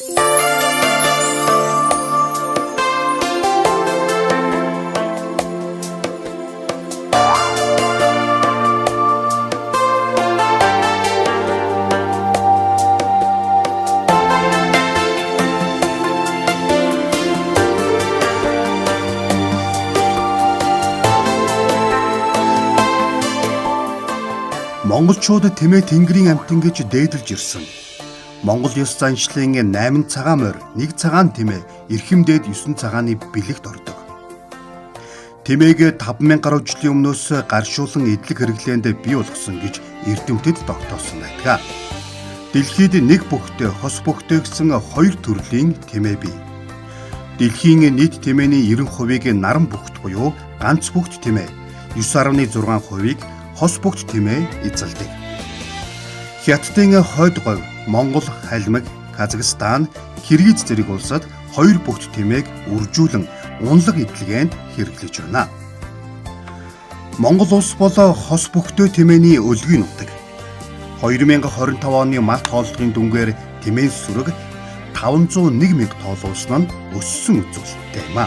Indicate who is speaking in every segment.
Speaker 1: Монголчууд тэмээ тэнгэрийн амтан гэж дээдэлж ирсэн. Монгол ёс заншлын 8 цагаан морь, 1 цагаан тэмээ, эрхэм дээд 9 цагааны бэлэгт ордог. Тэмээг 5000 гаруй жилийн өмнөөс гаршуулан эдлэг хэрэглээнд бий болгосон гэж эрдэмтэд тогтоосон байдаг. Дэлхийд нэг бүхтэй, хос бүхтэй гэсэн 2 төрлийн тэмээ бий. Дэлхийн нийт тэмээний 90%-ийг наран бүхт буюу ганц бүхт тэмээ, 9.6%-ийг хос бүхт тэмээ эзэлдэг. Хятадын хойд говь, Монгол, Халимаг, Казахстан, Киргиз зэрэг улсад 2 бүхт тэмээг үржүүлэн унлаг эдлэгэнд хэрэглэж байна. Монгол улс бол хос бүхтэй тэмээний өлгийн нутаг. 2025 оны Малт хооллогын дүнгээр тэмээн сүрэг 501 мянга тоолуулсан нь өссөн үзүүлэлттэй юм а.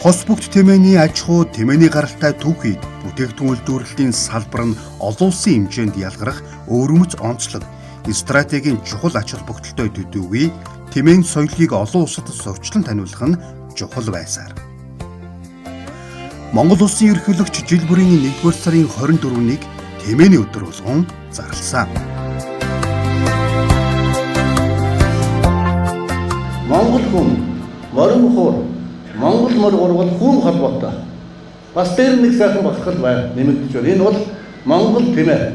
Speaker 1: Хос бүхт тэмээний аж ахуй, тэмээний гаралтай түүхийд бүтээгдэхүүн үйлдвэрлэлийн салбар нь олон улсын хэмжээнд ялгарах өвөрмөц онцлог, стратегийн чухал ач холбогдолтой төдийгүй тэмээн соёлыг олон улсад зурчлан таниулах нь чухал байсаар. Монгол улсын ерөнхийлөгч жил бүрийн 1-р сарын 24-нийг тэмээний өдөр болгон зарласан.
Speaker 2: Монгол хүн морин хуур Монгол морь ургал хүн холбоотой. Бас дээр нэг сайхан бахархал нэмэгдэж байна. Энэ бол Монгол тэмээ.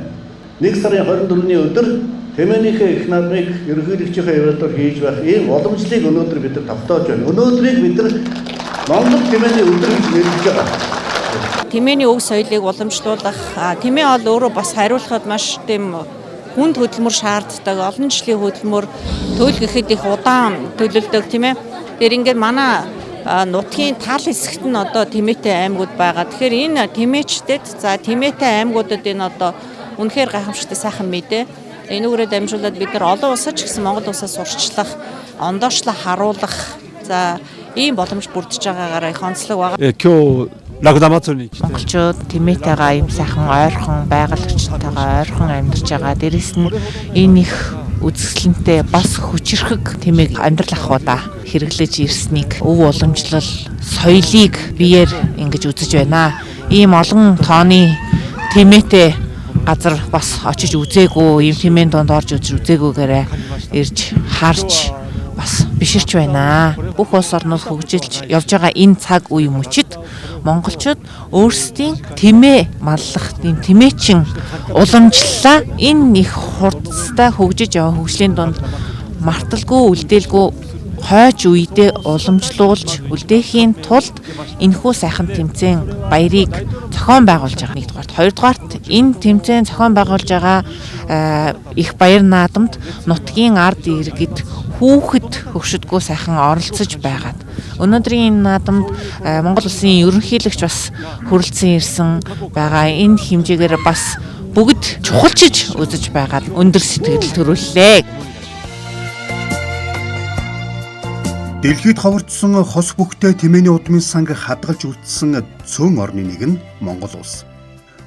Speaker 2: 1 сарын 24-ний өдөр тэмээнийхээ их нарыг ерөнхийлөгчийнхээ явдлаар хийж байх ийм уламжлалыг өнөөдөр бид нар тогтоож байна. Өнөөдрийг бид нар Монгол тэмээний өдөр гэж нэрлэж байгаа.
Speaker 3: Тэмээний өв соёлыг уламжлуулах, тэмээ бол өөрөө бас хариулахад маш тийм хүнд хөдөлмөр шаарддаг, олон жилийн хөдөлмөр төлөв гэхэд их удаан төлөвлөдөг тийм ээ. Тэр ингээд манай нутгийн тал хэсэгт нь одоо тэмээтэй аймагуд байгаа. Тэгэхээр энэ тэмээчдэд тэмээтэй аймагуудад энэ одоо үнэхээр гайхамшигтай сайхан мэдээ. Энүүгээрээ дамжуулаад бид нар олон улсад ч гэсэн Монгол улсаас сурчлах, ондоочлоо харуулах ийм боломж бүрдэж байгаагаараа их онцлог байгаа.
Speaker 4: Монголчууд тэмээтэйгээ ийм сайхан ойрхон байгаалагчтайгаа ойрхон амьдарч байгаа. Дээрэс нь энэ их үзэсгэлэнтэй бас хүчирхэг тэмээг амьдрал ахуйда хэрэглэж ирснийг өв уламжлал соёлыг биеэр ингэж үзэж байна. Ийм олон тооны тэмээтэй газар бас очиж үзээгүй, ийм тэмээн донд орж үзээгүйгээрээ ирж харж бас биширч байна. Бүх улс орнууд хөгжилж явж байгаа энэ цаг үе мөчид монголчууд өөрсдийн тэмээ маллах, энэ тэмээчин уламжлалаа энэ их хурдтай хөгжиж яваа хөгжлийн донд марталгүй, үлдээлгүй хойч үедээ уламжлуулж үлдээхийн тулд энэхүү сайхан тэмцээн баярыг зохион байгуулж байгаа. Нэгдүгээрт, хоёрдугаарт энэ тэмцээн зохион байгуулж байгаа их баяр наадамд нутгийн ард иргэд хүүхэд хөгшөдгөө сайхан оролцож байгаад өнөөдрийн энэ наадамд Монгол улсын ерөнхийлөгч бас хүрэлцэн ирсэн байгаа. Энэ хэмжээгээр бас бүгд чухалчиж үзэж байгаад өндөр сэтгэл төрүүллээ.
Speaker 1: Дэлхийд ховордсон хос бүхтэй тэмээний удмын санг хадгалж үлдсэн цөөн орны нэг нь Монгол улс.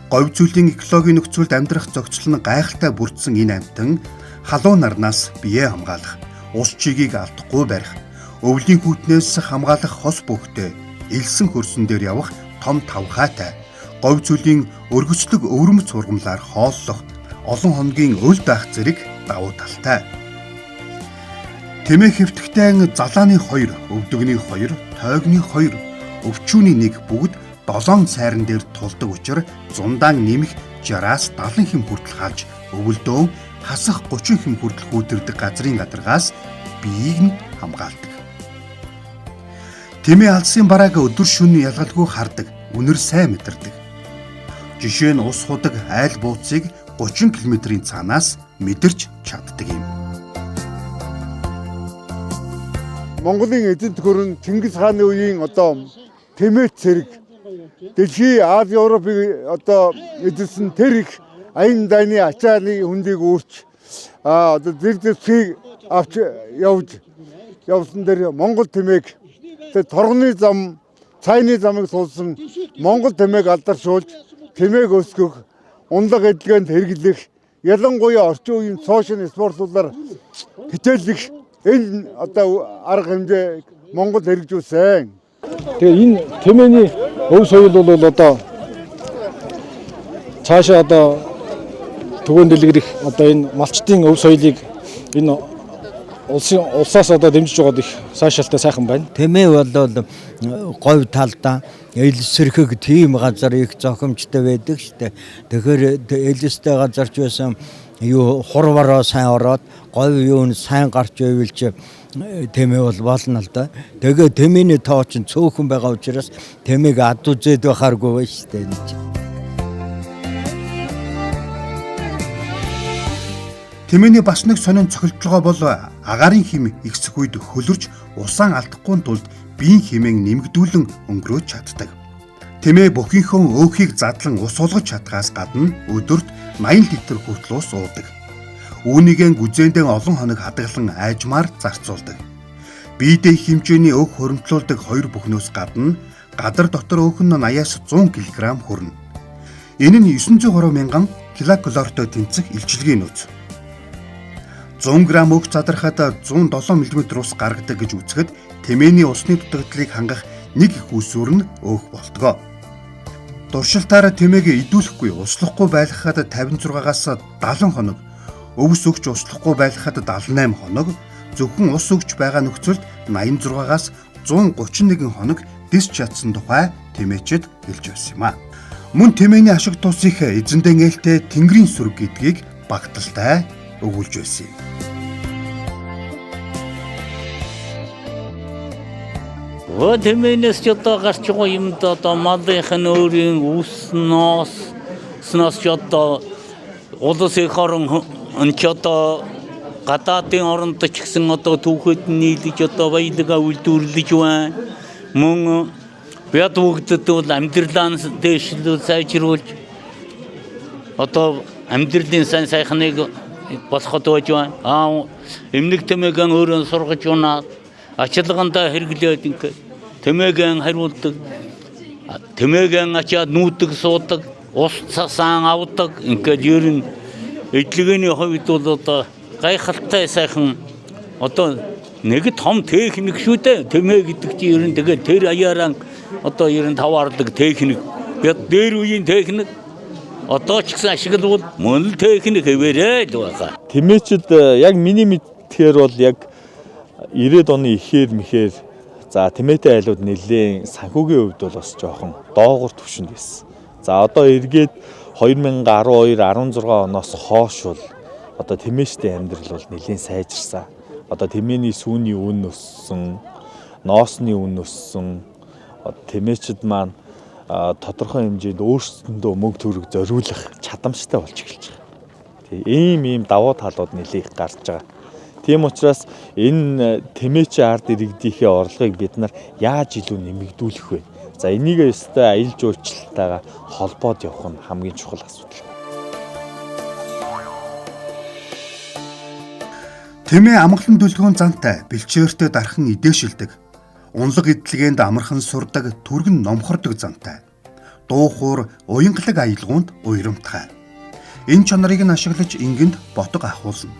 Speaker 1: Говь зүйлийн экологийн нөхцөлд амьдрах зохицол нь гайхалтай бүрдсэн энэ амьтан халуун нарнаас биеэ хамгаалах, ус чигийг алдахгүй барих, өвлийн хүйтнээс хамгаалах хос бүхтэй элсэн хөрсөн дээр явах том тавхаатай, говь зүйлийн өргөцлөг өвөрмөц ургамлаар хооллох, олон хоногийн өл даах зэрэг давуу талтай. Тэмээ хэвтгэхтэй залааны 2, өвдөгний 2, тойгны 2, өвчүүний 1 бүгд 7 сайран дээр тулдаг учраас зундаан нэмэх 60-аас 70 хэм хүртэл хааж өвөлдөө хасах 30 хэм хүртэл хүйтэрдэг газрын гадаргаас биеийг нь хамгаалдаг. Тэмээ алдсан барааг өдөр шөнө ялгалгүй хардаг, үнэр сайн мэдэрдэг. Жишээ нь ус худаг айл бууцыг 30 км-ийн цаанаас мэдэрч чаддаг юм.
Speaker 5: Монголын эзэнт гүрэн Чингис хааны үеийн одоо тэмээ цэрэг дэлхийн Ази Европыг одоо эзэлсэн тэр их аян дайны ачааны хүндийг өөрч одоо зэрэгцгийг авч явж явсан дээр Монгол тэмээг торгоны зам, цайны замыг суулсан Монгол тэмээг алдаршуулж, тэмээг өсгөх, унлаг эдлгээнд хэрэглэх, ялангуяа орчин үеийн сошиал спортлуулаар хичээллэх энэ одоо арга хэмжээ Монгол хэрэгжүүлсэн.
Speaker 6: Тэгээ энэ тэмээний өв соёл бол одоо цаашаа одоо төвөн дэлгэрэх одоо энэ малчтын өв соёлыг энэ улсаас одоо дэмжиж байгаад их сайшаалтай сайхан байна.
Speaker 7: Тэмээ бол говь талдаа элсэрхэг тийм газар их зохимжтой байдаг штэ. Тэгэхээр элстэй газарч байсан юу хурвараа сайн ороод говь юун сайн гарч байвал тэмээ бол болно л да. Тэгээ тэмээний тоо чинь цөөхөн байгаа учраас тэмээг ад үзээд байхааргүй байна штэ.
Speaker 1: Тэмээний бас нэг сонин цохилтолгой бол агаарын хим ихсэх үед хөлөрч усаан алдахгүй тулд биеийн хэмээн нэмэгдүүлэн өнгөрөөж чаддаг. Тэмээ бүхийнхөө өөхийг задлан ус сулгаж чадхаас гадна өдөрт 80 литр хүртэл ус уудаг. Үүнийгэн гүзээндээ олон хоног хадгалан айжмаар зарцуулдаг. Биедээ хэмжээний өөх хуримтлуулдаг хоёр бүхнөөс гадна гадар дотор өөх нь 80-аас 100 кг хүрнэ. Энэ нь 903 мянган килокалоритой тэнцэх илчилгээний нөөц. 100 г өөх задрахад 107 мм ус гаргадаг гэж үзэхэд тэмээний усны дутагдлыг хангах нэг их үүсвэр нь өөх болтгоо. Дуршилтаараа тэмээгээ идүүлэхгүй услахгүй байлгахад 56-аас 70 хоног, өвс өгч услахгүй байлгахад 78 хоног, зөвхөн ус өгч байгаа нөхцөлд 86-аас 131 хоног дис чадсан тухай тэмээчэд хэлж байсан юм а. Мөн тэмээний ашиг тусыг эзэндээ нээлттэй тэнгэрийн сүрэг гэдгийг багталтай өгүүлж байсан юм.
Speaker 8: Тэмээнээс ч одоо гарч байгаа юмд одоо малынх нь өөрийн снос ч одоо улс их орон ч одоо гадаадын оронд ч гэсэн одоо түүхэд нийлж одоо баялгаа үйлдвэрлэж байна. Мөн бяд бүгдэд бол амьдралаа дэвшлүүл сайжруулж одоо амьдралын сайн сайхныг болоход байж байна. Эмнэг тэмээгэн өөрөө сургаж унаад ачаалгандаа хэрэглээд ингээд тэмээгэн хариулдаг. Тэмээгэн ачаад нүүдэг суудаг, ус цасан авдаг. Ингээд ер нь эдлэгээний хувьд бол одоо гайхалтай сайхан одоо нэг том техник шүү дээ. Тэмээ гэдэг чинь ер нь тэгээд тэр аяараа одоо ер нь таваардаг техник. Дээр үеийн техник одоо ч гэсэн ашиглавал мөн л техник хэвээрээ л байгаа.
Speaker 6: Тэмээчд яг миний мэдхээр бол яг 90-ад оны ихээр мэхээр за тэмээтэй айлууд нэлээд санхүүгийн хувьд бол бас жоохон доогуур түвшинд байсан. За одоо эргээд 2012-16 оноос хойш бол одоо тэмээчдийн амьдрал бол нэлээд сайжирсан. Одоо тэмээний сүүний үн өссөн, ноосны үн өссөн. Тэмээчд маань тодорхой хэмжээнд өөрсдөндөө мөнгө төгрөг зориулах чадамжтай болж эхэлж байгаа. Ийм давуу талууд нэлээд гарч байгаа. Тийм учраас энэ тэмээчийн ард иргэдийнхээ орлогыг бид нар яаж илүү нэмэгдүүлэх вэ? За энийг өстой аялал жуулчлалтайгаа холбоод явах нь хамгийн чухал асуудал.
Speaker 1: Тэмээ амгалан дүлгүүн зантай бэлчээртэй дархан идээшилдэг. Унлаг эдлгээнд амархан сурдаг, түргэн номхордог зантай. Дуухуур уянгалаг аялгуунд уйрамтгай. Энэ чанарыг нь ашиглаж ингэнд ботго ахуулна.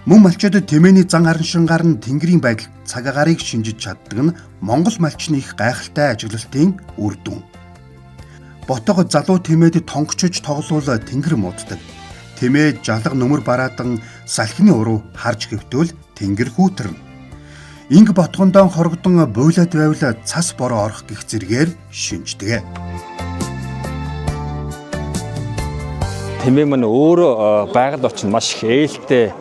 Speaker 1: Мөн малчуудад тэмээний зан араншингаар нь тэнгэрийн байдал цаг агаарыг шинжиж чаддаг нь Монгол малчны их гайхалтай ажиглалтын үр дүн. Ботго залуу тэмээд тонгочж тоглоул тэнгэр мууддаг. Тэмээ жалга нөмөр бараадан салхины уруу харж хэвтвэл тэнгэр хүүтэрнэ. Инг ботгондоо хорогдон буйлаад байвал цас бороо орох гих зэргээр шинждэг.
Speaker 9: Тэмээ мань өөрөө байгаль орчин маш их ээлтэй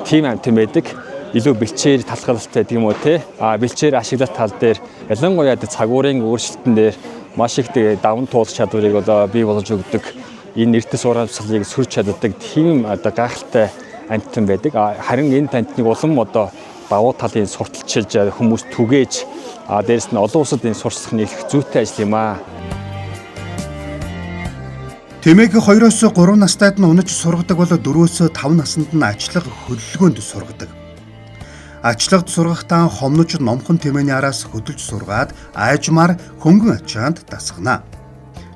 Speaker 9: тим амт байдаг. Илүү бэлчээр талхалтай тийм үү те. Бэлчээр ашиглах тал дээр ялангуяа цагуурын өөрчлөлтөн дээр маш их даван туулах чадварыг одоо бий болгож өгдөг. Энэ эрдэс урамсгалыг сүрж чаддаг тийм одоо гайхалтай амтан байдаг. Харин энэ амтныг улам одоо давуу талын сурталчилж хүмүүс түгээж дээрэс нь олон улсад энэ сурсах нэг зүйтэй ажил юм аа.
Speaker 1: Тэмээг 2-оос 3 настайд нь унаж сургадаг бол 4-өөс 5 наснд нь ажиллах хөдөлгөөнд сургадаг. Ажлагд сургахтаа хомнож номхон тэмээний араас хөдөлж сургаад айжмаар хөнгөн ачаанд дасгана.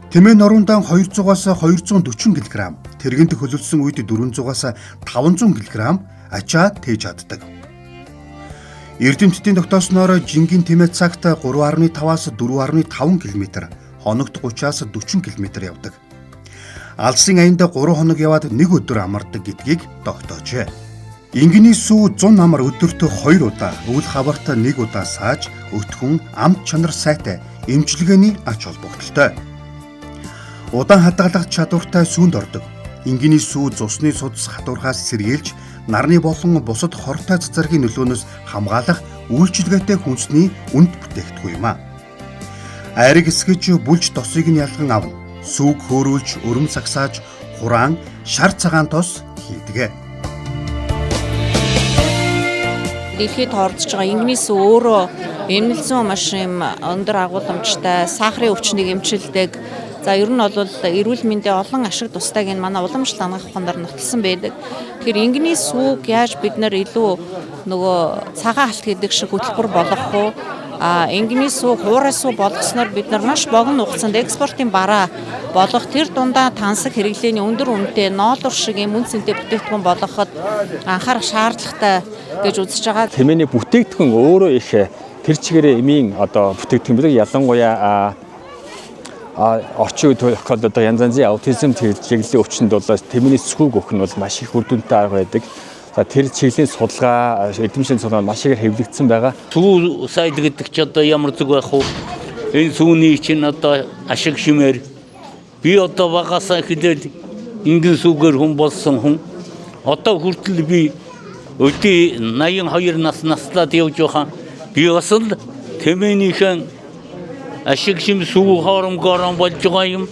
Speaker 1: Тэмээ нуруундаа 200-аас 240 кг, тэргэнд хөлөлсөн үед 400-аас 500 кг ачаа тээж чаддаг. Эрдэмтдийн тогтоосноор жингийн тэмээ цагт 3.5-аас 4.5 км, хоногт 30-аас 40 км явдаг. Алсын аянд 3 хоног яваад 1 өдөр амардаг гэдгийг тогтоожээ. Ингийн сүү 100 амар өдөрт 2 удаа, өвөл хаварт 1 удаа сааж, өтгөн амт чанар сайтай эмчилгээний ач холбогдолтой. Удаан хадгалагч чадвартай сүүнд ордог. Ингийн сүү цусны судас хатуурхаас сэргийлж, нарны болон бусад хортой цацаргийн нөлөөнөөс хамгаалах үйлчилгээтэй хүнсний үнд бүтээгдэхүүн юм а. Айрыг эсгэж бүлж тосыг нь ялган авна. Сүүг хөөрүүлж, өрөм сагсааж, хураан, шар цагаан тос хийдэг.
Speaker 3: Дэлхийд ордож байгаа инглис өөрөө эмнэлзэн маш юм өндөр агуулмжтай, сахарын өвчнийг эмчилдэг. За ер нь бол эрүүл мэндийн олон ашиг тусдайг энэ манай уламжлалт хангах ухаанаар нотолсон байдаг. Тэгэхээр инглис сүүг яаж бид нар илүү нөгөө цагаан алт гэдэг шиг хөтөлбөр болгох уу? Инглис сүү, хуурай сүү болгосноор бид нар маш богино хугацаанд экспортын бараа болох, тэр дундаа тансаг хэрэглээний өндөр үнэтэй ноолур шиг юм үн цэнтэй бүтээгдэхүүн болгоход анхаарах шаардлагатай гэж үзэж байгаа.
Speaker 9: Тэмээний бүтээгдэхүүн өөрөө их тэр чигээрээ эмийн одоо бүтээгдэхүүн бид ялангуяа орчин үед тохиолдод янз янзын аутизм чиглэлийн өвчнөд бол тэмээний сүүг өгөх нь бол маш их үр дүнтэй арга байдаг. За тэр чиглэлийн судалгаа, эдэмшлийн судалгаа маш их хэвлэгдсэн байгаа.
Speaker 8: Сүү сайд гэдэг чи одоо ямар зүг байх вэ? Энэ сүүний чинь одоо ашиг шимээр би одоо багасаа хэлээд ингийн сүүгээр хүн болсон хүн. Одоо хүртэл би өдөө 82 наслаад явж байгаа. Би бас л тэмээнийхэн ашиг шим сүү хоромгорон болж байгаа юм.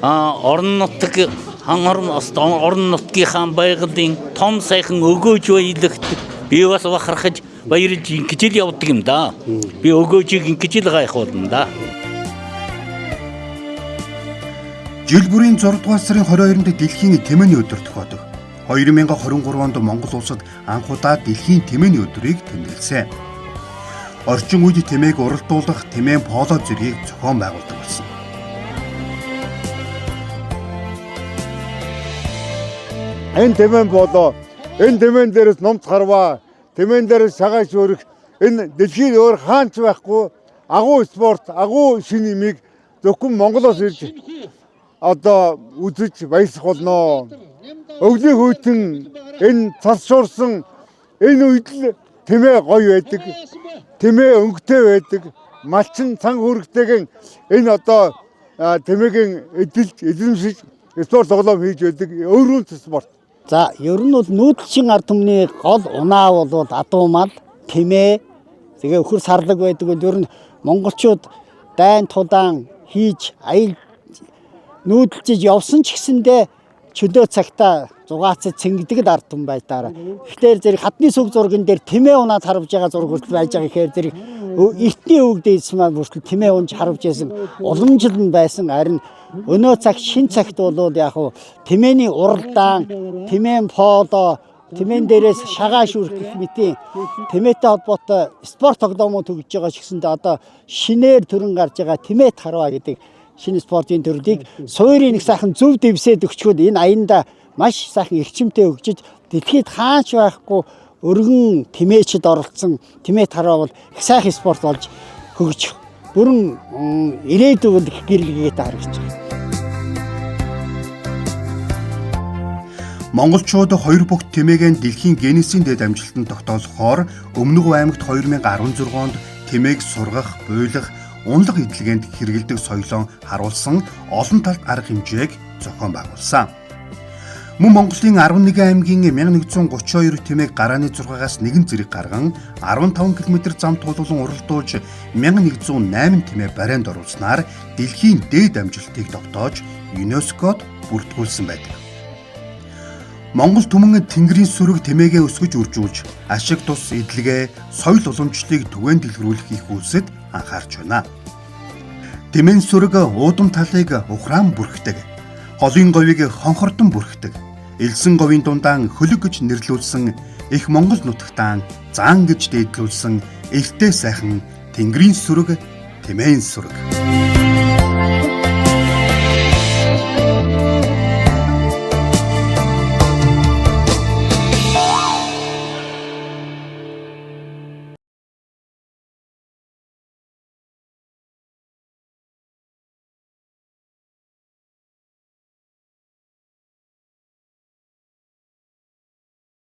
Speaker 8: Орон нутгийн орон нутгийнхаа байгалийн том сайхан өгөөж баялагт би бас бахархаж баярлж ингэж л явдаг юм да. Би өгөөжийг ингэж л гайх болно да.
Speaker 1: Жил бүрийн 6 дугаар сарын 22-нд дэлхийн тэмээний өдөр тохиодог. 2023 онд Монгол улсад анх удаа дэлхийн тэмээний өдрийг тэмдэглэсэн. Орчин үед тэмээг уралдуулах тэмээн поло зэргийг зохион байгуулдаг болсон.
Speaker 5: Энэ тэмээн болоо, энэ тэмээн дээрээс номц харваа, тэмээн дээрээс шагаж өрөх, энэ дэлхийд өөр хаанч байхгүй агуу спорт, агуу шин имийг зөвхөн Монголоос ирж одоо үзэж баясах болно. Өвлийн хүйтэн энэ цас шуурсан энэ үед л тэмээ гоё байдаг, тэмээ өнгөтэй байдаг, малчин цан хүрэгтэйгэн энэ одоо тэмээгийн эзэмшиж спорт тоглоом хийж байдаг өөрөнд спорт.
Speaker 10: За ер нь бол нүүдэлчин ард түмний гол унаа бол адуу мал, тэмээ, тэгээ өхөр сарлаг байдаг. Ер нь монголчууд дайн тудаан хийж аял нүүдэлж явсан ч гэсэндээ чөлөө цагтаа зугаацад цэнгдэг ард түмэн байж таараа. Тэгэхээр зэрэг хадны сүг зурган дээр тэмээ унаад харавж байгаа зураг хүртэл байж байгаа. Тэгэхээр зэрэг эртний өвгдөө ийсмаа бүртэл тэмээ унж харавж байсан уламжлал нь байсан. Харин өнөө цаг шин цагт бол яг хуу тэмээний уралдаан, тэмээн поло, тэмээн дээрээс шагааш үрэх гэх мэтийн тэмээтэй холбоотой спорт тоглоомууд төгсөж байгаа ч гэсэндээ одоо шинээр төрөн гарч байгаа тэмээ тарваа гэдэг шинэ спортын төрлийг суурийн нэг сайхан зөв дэвсээд өгчхөд энэ аянда маш сайхан эрчимтэй өгчөж дэлхийд хаач байхгүй өргөн тэмээчд оролцсон тэмээ тарваа бол их сайхан спорт болж хөгжих бүрэн ирээдүйн гэрэлгээд харагдаж байна.
Speaker 1: Монголчууд хоёр бүгд тэмээгийн дэлхийн Гиннесийн дэд амжилтанд тогтоолохоор Өмнөг аймагт 2016 онд тэмээг сургах, буйлах, унлаг эдлэгэнд хэрэгэлдэг соёлоо харуулсан олон талт арга хэмжээг зохион байгуулсан. Мөн Монголын 11 аймгийн 1132 тэмээг гарааны 6-аас нэгэн зэрэг гарган 15 км зам туулуулан уралдуулж 1108 тэмээ барайнд оруулснаар дэлхийн дээд амжилтыг тогтоож ЮНЕСКОд бүртгүүлсэн байдаг. Монгол түмэн тэнгэрийн сүрэг тэмээгээ өсгөж үржүүлж, ашиг тус эдлэгээ, соёл уламжлалыг түгээн дэлгэрүүлэх их үйлсэд анхаарч байна. Тэмээн сүрэг уудам талыг ухраан бүрхдэг, холын говийг хонхордон бүрхдэг, элсэн говийн дундаа хөлөг гэж нэрлүүлсэн их Монгол нутагтаа заан гэж дээдлүүлсэн эртээ сайхан Тэнгэрийн сүрэг, Тэмээний сүрэг.